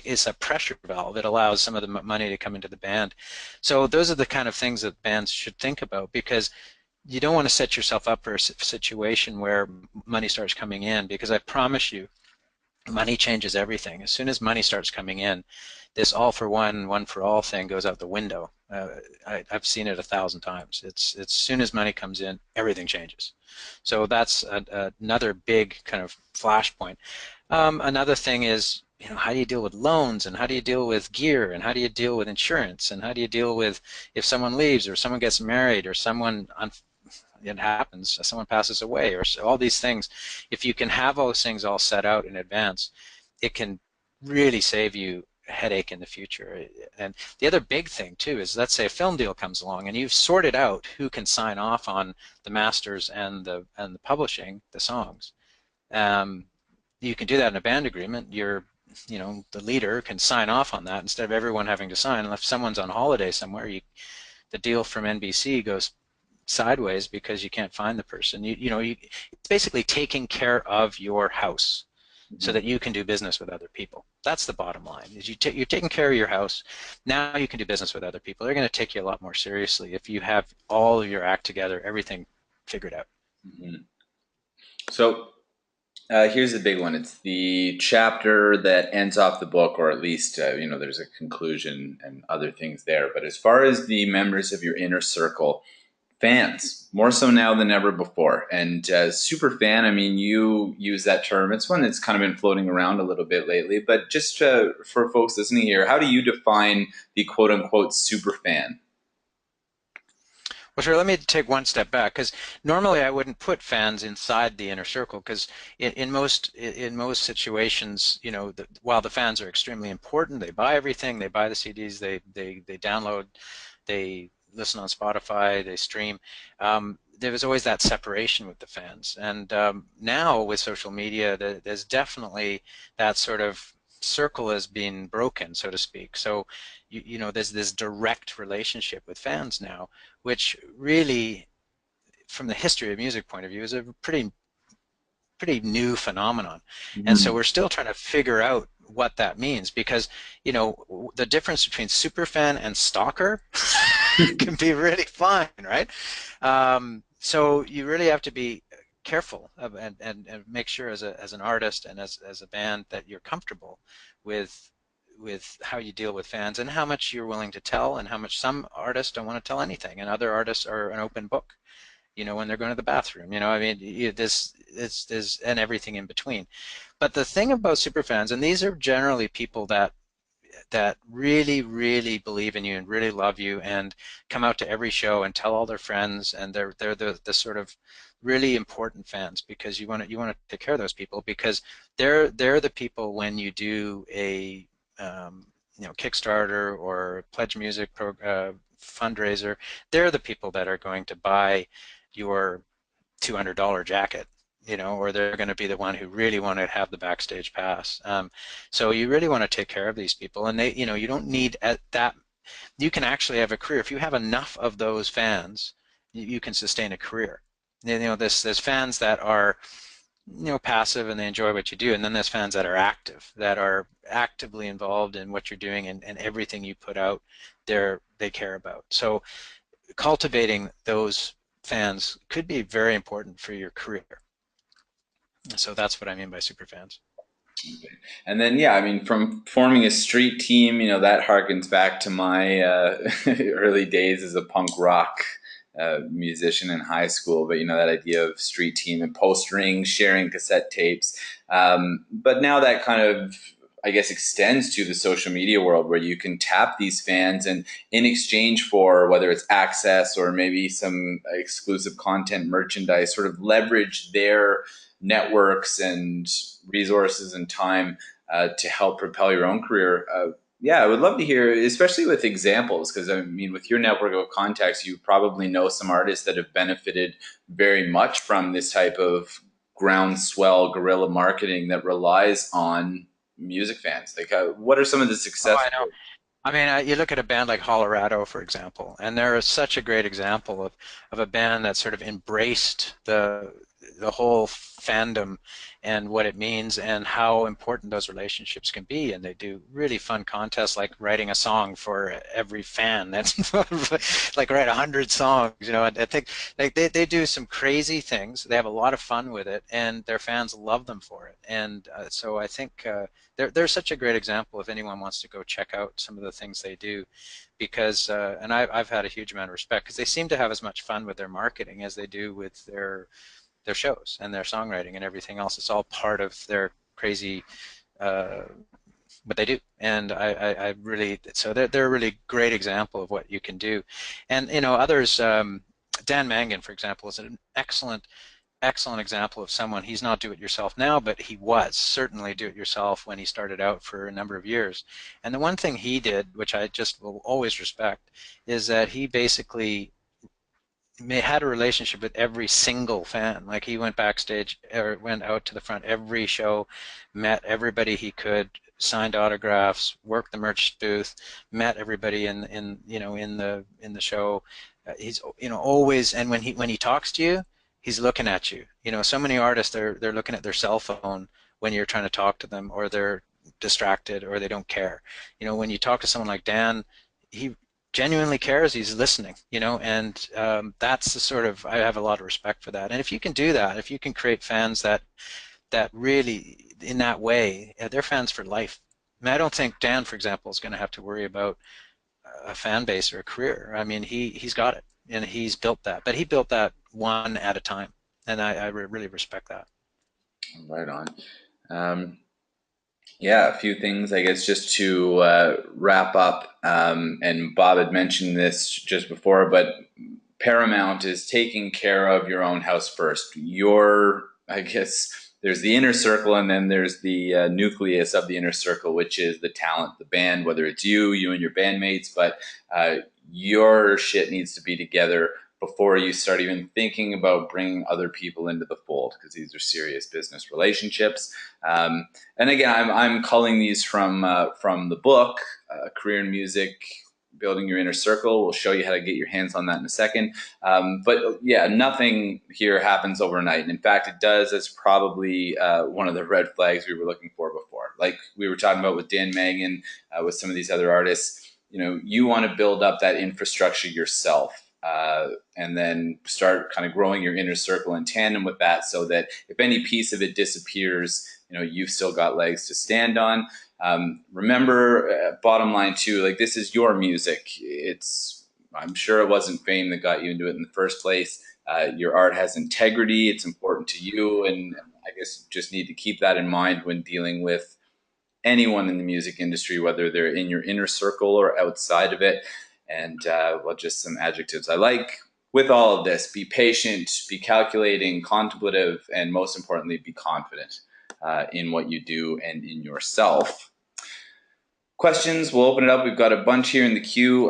is a pressure valve. It allows some of the money to come into the band. So those are the kind of things that bands should think about, because you don't want to set yourself up for a situation where money starts coming in, because I promise you, money changes everything. As soon as money starts coming in, this all for one, one for all thing goes out the window. I've seen it 1,000 times. It's as soon as money comes in, everything changes. So that's another big kind of flashpoint. Another thing is, how do you deal with loans, and how do you deal with gear, and how do you deal with insurance, and how do you deal with if someone leaves, or someone gets married, or it happens, someone passes away, or all these things. If you can have those things all set out in advance, it can really save you a headache in the future. And the other big thing too is, let's say a film deal comes along and you've sorted out who can sign off on the masters and the publishing the songs. Um, you can do that in a band agreement. The leader can sign off on that instead of everyone having to sign. And if someone's on holiday somewhere, the deal from NBC goes sideways because you can't find the person. It's basically taking care of your house so Mhm. that you can do business with other people. That's the bottom line. Is you're taking care of your house. Now you can do business with other people. They're going to take you a lot more seriously if you have all of your act together, everything figured out. Mhm. So here's the big one. It's the chapter that ends off the book, or at least, there's a conclusion and other things there. But as far as the members of your inner circle, fans, more so now than ever before. And super fan, I mean, you use that term. It's one that's kind of been floating around a little bit lately. But just for folks listening here, how do you define the quote unquote super fan? Well, sure. Let me take one step back, because normally I wouldn't put fans inside the inner circle, because in most situations, while the fans are extremely important, they buy everything, they buy the CDs, they download, they listen on Spotify, they stream. There was always that separation with the fans, and now with social media, there's definitely that sort of circle has been broken, so to speak. So, there's this direct relationship with fans now, which really, from the history of music point of view, is a pretty new phenomenon. And so Mhm. we're still trying to figure out what that means, because the difference between superfan and stalker can be really fine, right? So you really have to be careful and make sure, as an artist and as a band, that you're comfortable with how you deal with fans, and how much you're willing to tell, and how much some artists don't want to tell anything, and other artists are an open book, when they're going to the bathroom. I mean, this and everything in between. But the thing about superfans, and these are generally people that that really, really believe in you and really love you and come out to every show and tell all their friends, and they're the sort of really important fans, because you want to take care of those people, because they're the people when you do a Kickstarter or Pledge Music fundraiser, they're the people that are going to buy your $200 jacket, or they're going to be the one who really want to have the backstage pass. So you really want to take care of these people, and you don't need at that. You can actually have a career if you have enough of those fans. You can sustain a career. There's fans that are passive and they enjoy what you do, and then there's fans that are active, that are actively involved in what you're doing, and everything you put out, they care about. So cultivating those fans could be very important for your career. So that's what I mean by super fans. Okay. And then, yeah, I mean, from forming a street team, that harkens back to my early days as a punk rock musician in high school. But, that idea of street team and postering, sharing cassette tapes. But now that kind of, I guess, extends to the social media world, where you can tap these fans and in exchange for whether it's access or maybe some exclusive content, merchandise, sort of leverage their networks and resources and time to help propel your own career. Yeah, I would love to hear, especially with examples, because I mean, with your network of contacts, you probably know some artists that have benefited very much from this type of groundswell guerrilla marketing that relies on music fans. Like, what are some of the Oh, success? I know. I mean, you look at a band like Colorado, for example, and they're such a great example of a band that sort of embraced the whole fandom and what it means and how important those relationships can be. And they do really fun contests, like writing a song for every fan. That's like write 100 songs. I think like they do some crazy things. They have a lot of fun with it, and their fans love them for it. And so I think they're such a great example if anyone wants to go check out some of the things they do, because and I've had a huge amount of respect, because they seem to have as much fun with their marketing as they do with their shows and their songwriting and everything else. It's all part of their crazy uh, what they do, and I really, so they're a really great example of what you can do. And others, Dan Mangan, for example, is an excellent example of someone. He's not do-it-yourself now, but he was certainly do-it-yourself when he started out for a number of years. And the one thing he did, which I just will always respect, is that he basically had a relationship with every single fan. Like, he went backstage or went out to the front every show, met everybody he could, signed autographs, worked the merch booth, met everybody in the show. He's always, and when he talks to you, he's looking at you. So many artists, they're looking at their cell phone when you're trying to talk to them, or they're distracted, or they don't care. When you talk to someone like Dan, he genuinely cares. He's listening, and that's the sort of, I have a lot of respect for that. And if you can do that, if you can create fans that really, in that way, they're fans for life. I mean, I don't think Dan, for example, is going to have to worry about a fan base or a career. I mean, he's got it, and he's built that, but he built that one at a time, and I really respect that. Right on. Um, Yeah, a few things, I guess, just to wrap up. And Bob had mentioned this just before, but paramount is taking care of your own house first. I guess, there's the inner circle, and then there's the nucleus of the inner circle, which is the talent, the band, whether it's you and your bandmates, but your shit needs to be together before you start even thinking about bringing other people into the fold, because these are serious business relationships. And again, I'm culling these from the book, Career in Music, Building Your Inner Circle. We'll show you how to get your hands on that in a second. But yeah, nothing here happens overnight. And in fact, it does. That's probably one of the red flags we were looking for before. Like we were talking about with Dan Mangan, with some of these other artists, you want to build up that infrastructure yourself. And then start kind of growing your inner circle in tandem with that, so that if any piece of it disappears, you've still got legs to stand on. Remember, bottom line too, like, this is your music. I'm sure it wasn't fame that got you into it in the first place. Your art has integrity. It's important to you. And I guess just need to keep that in mind when dealing with anyone in the music industry, whether they're in your inner circle or outside of it. And well, just some adjectives I like with all of this: be patient, be calculating, contemplative, and most importantly, be confident in what you do and in yourself. Questions, we'll open it up. We've got a bunch here in the queue.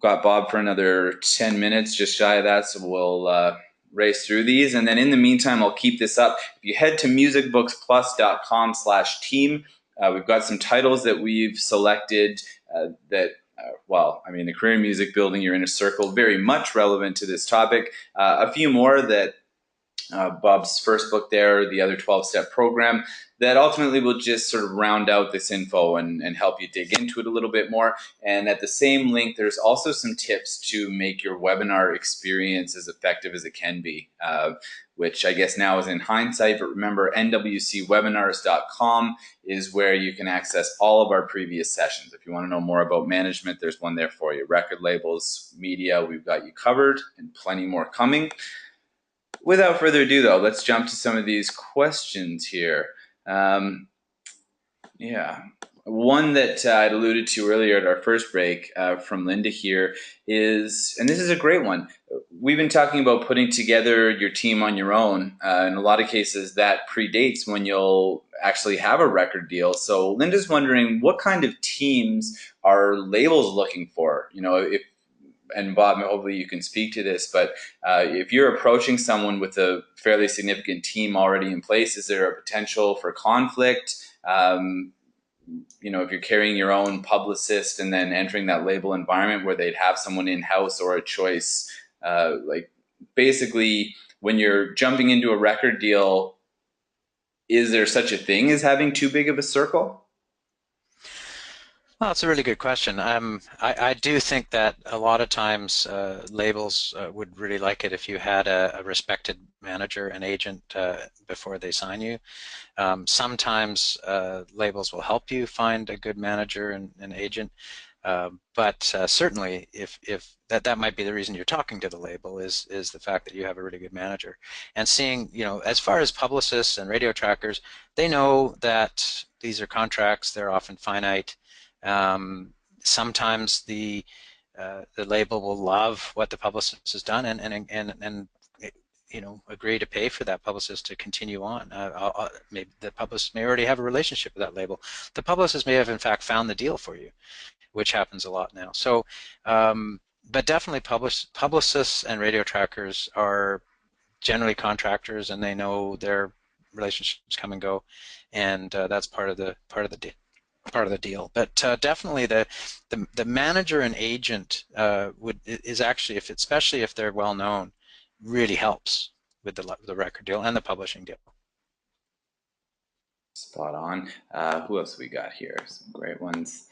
Got Bob for another 10 minutes, just shy of that, so we'll race through these. And then in the meantime, I'll keep this up. If you head to musicbooksplus.com/team, we've got some titles that we've selected well, I mean, a career in music, building your inner circle, very much relevant to this topic. A few more that Bob's first book there, the other 12-step program, that ultimately will just sort of round out this info and help you dig into it a little bit more. And at the same link, there's also some tips to make your webinar experience as effective as it can be, which I guess now is in hindsight, but remember, nwcwebinars.com is where you can access all of our previous sessions. If you want to know more about management, there's one there for you. Record labels, media, we've got you covered, and plenty more coming. Without further ado, though, let's jump to some of these questions here. Yeah, one that I'd alluded to earlier at our first break from Linda here is, and this is a great one. We've been talking about putting together your team on your own. In a lot of cases, that predates when you'll actually have a record deal. So Linda's wondering, what kind of teams are labels looking for? You know, if, and Bob, hopefully you can speak to this, but if you're approaching someone with a fairly significant team already in place, is there a potential for conflict? You know, if you're carrying your own publicist and then entering that label environment where they'd have someone in-house or a choice, like basically when you're jumping into a record deal, is there such a thing as having too big of a circle? Well, it's a really good question. I do think that a lot of times labels would really like it if you had a respected manager and agent before they sign you. Sometimes labels will help you find a good manager and agent, but certainly if that might be the reason you're talking to the label is the fact that you have a really good manager. And seeing, you know, as far as publicists and radio trackers, they know that these are contracts, they're often finite. Sometimes the label will love what the publicist has done and you know, agree to pay for that publicist to continue on. Maybe the publicist may already have a relationship with that label. The publicist may have in fact found the deal for you, which happens a lot now. So, but definitely publicists and radio trackers are generally contractors, and they know their relationships come and go, and that's part of the deal. But definitely the manager and agent is actually, especially if they're well known, really helps with the record deal and the publishing deal. Spot on. Who else we got here? Some great ones.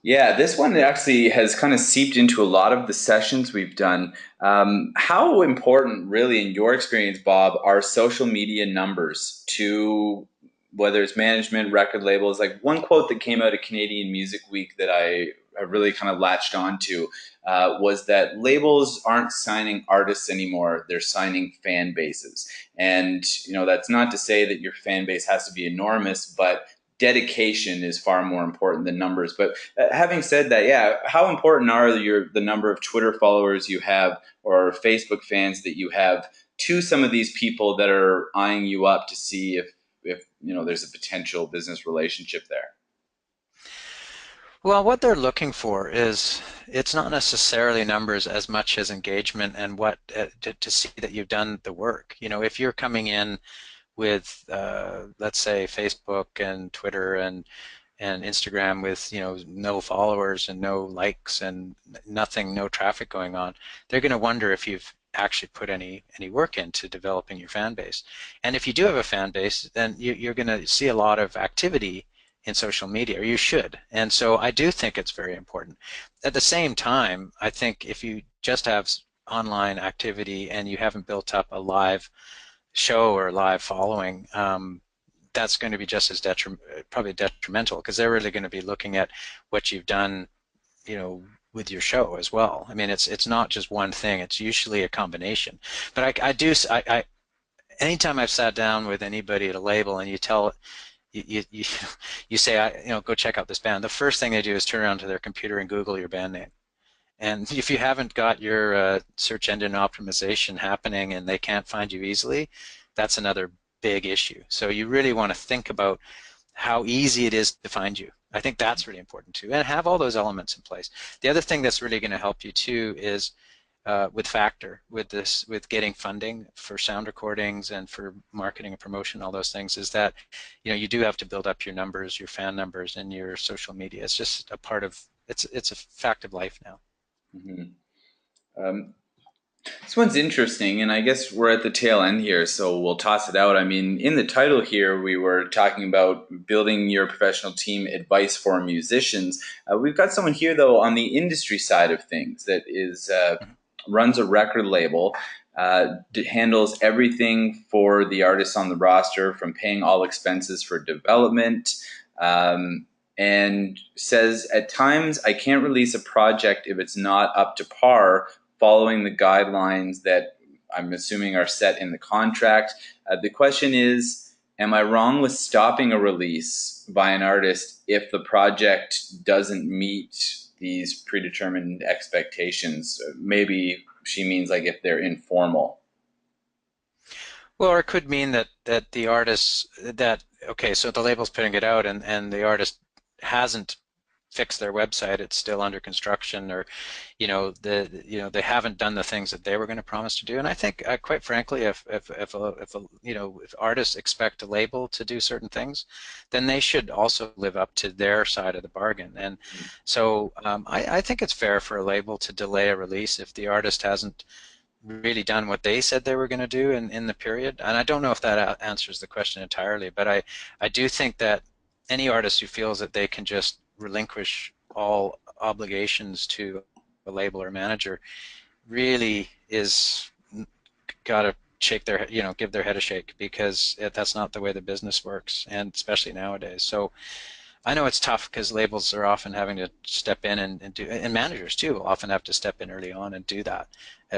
Yeah, this one actually has kind of seeped into a lot of the sessions we've done. How important, really, in your experience, Bob, are social media numbers to whether it's management, record labels? Like one quote that came out of Canadian Music Week that I really kind of latched onto was that labels aren't signing artists anymore, they're signing fan bases. And, you know, that's not to say that your fan base has to be enormous, but dedication is far more important than numbers. But having said that, yeah, how important are the number of Twitter followers you have or Facebook fans that you have to some of these people that are eyeing you up to see if you know there's a potential business relationship there? Well, what they're looking for is, it's not necessarily numbers as much as engagement and what to see that you've done the work. You know, if you're coming in with let's say Facebook and Twitter and Instagram with, you know, no followers and no likes and nothing, no traffic going on, they're going to wonder if you've actually put any work into developing your fan base. And if you do have a fan base, then you're going to see a lot of activity in social media, or you should. And so I do think it's very important. At the same time, I think if you just have online activity and you haven't built up a live show or live following, that's going to be just as probably detrimental, because they're really going to be looking at what you've done, you know, with your show as well. I mean, it's not just one thing, it's usually a combination. But I anytime I've sat down with anybody at a label and you tell you you say, go check out this band. The first thing they do is turn around to their computer and Google your band name. And if you haven't got your search engine optimization happening and they can't find you easily, that's another big issue. So you really want to think about how easy it is to find you. I think that's really important too, and have all those elements in place. The other thing that's really going to help you too is with Factor, with getting funding for sound recordings and for marketing and promotion, all those things, is that you do have to build up your numbers, your fan numbers, and your social media. It's just a part of it's a fact of life now. Mm-hmm. This one's interesting, and I guess we're at the tail end here, so we'll toss it out. I mean, in the title here, we were talking about building your professional team, advice for musicians. We've got someone here, though, on the industry side of things that is runs a record label, handles everything for the artists on the roster, from paying all expenses for development, and says, at times, I can't release a project if it's not up to par, following the guidelines that I'm assuming are set in the contract. The question is, am I wrong with stopping a release by an artist if the project doesn't meet these predetermined expectations? Maybe she means like if they're informal. Well, or it could mean that the artist okay, so the label's putting it out and the artist hasn't fixed their website, it's still under construction, or they haven't done the things that they were going to promise to do. And I think quite frankly, if artists expect a label to do certain things, then they should also live up to their side of the bargain. And so I think it's fair for a label to delay a release if the artist hasn't really done what they said they were going to do in the period. And I don't know if that answers the question entirely, but I do think that any artist who feels that they can just relinquish all obligations to a label or manager really is got to shake their, give their head a shake, because that's not the way the business works, and especially nowadays. So I know it's tough because labels are often having to step in and do, and managers too will often have to step in early on and do that,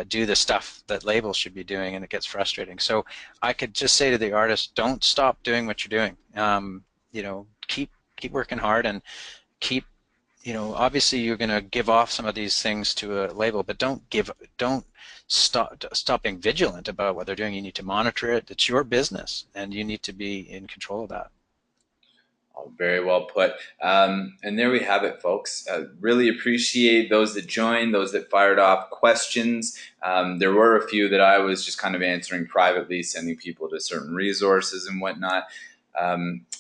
do the stuff that labels should be doing, and it gets frustrating. So I could just say to the artist, don't stop doing what you're doing. Keep working hard, and keep, obviously you're going to give off some of these things to a label, but don't stop being vigilant about what they're doing. You need to monitor it. It's your business, and you need to be in control of that. Oh, very well put. And there we have it, folks. Really appreciate those that joined, those that fired off questions. There were a few that I was just kind of answering privately, sending people to certain resources and whatnot.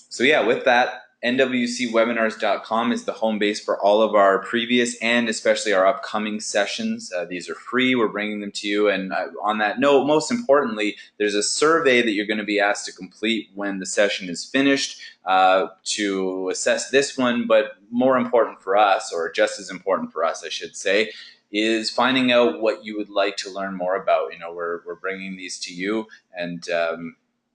So yeah, with that, nwcwebinars.com is the home base for all of our previous and especially our upcoming sessions. These are free. We're bringing them to you. And on that note, most importantly, there's a survey that you're going to be asked to complete when the session is finished to assess this one. But more important for us, or just as important for us, I should say, is finding out what you would like to learn more about. We're bringing these to you, and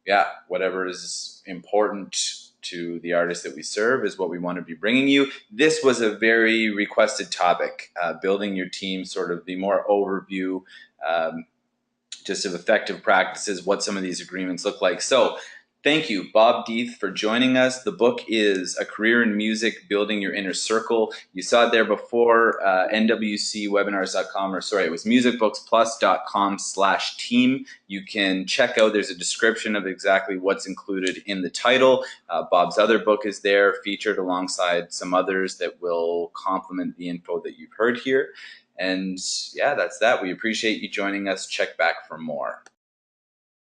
yeah, whatever is important to the artists that we serve is what we want to be bringing you. This was a very requested topic, building your team, sort of the more overview just of effective practices, what some of these agreements look like. So thank you, Bob Deeth, for joining us. The book is A Career in Music, Building Your Inner Circle. You saw it there before, nwcwebinars.com, or sorry, it was musicbooksplus.com/team. You can check out, there's a description of exactly what's included in the title. Bob's other book is there, featured alongside some others that will complement the info that you've heard here. And yeah, that's that. We appreciate you joining us. Check back for more.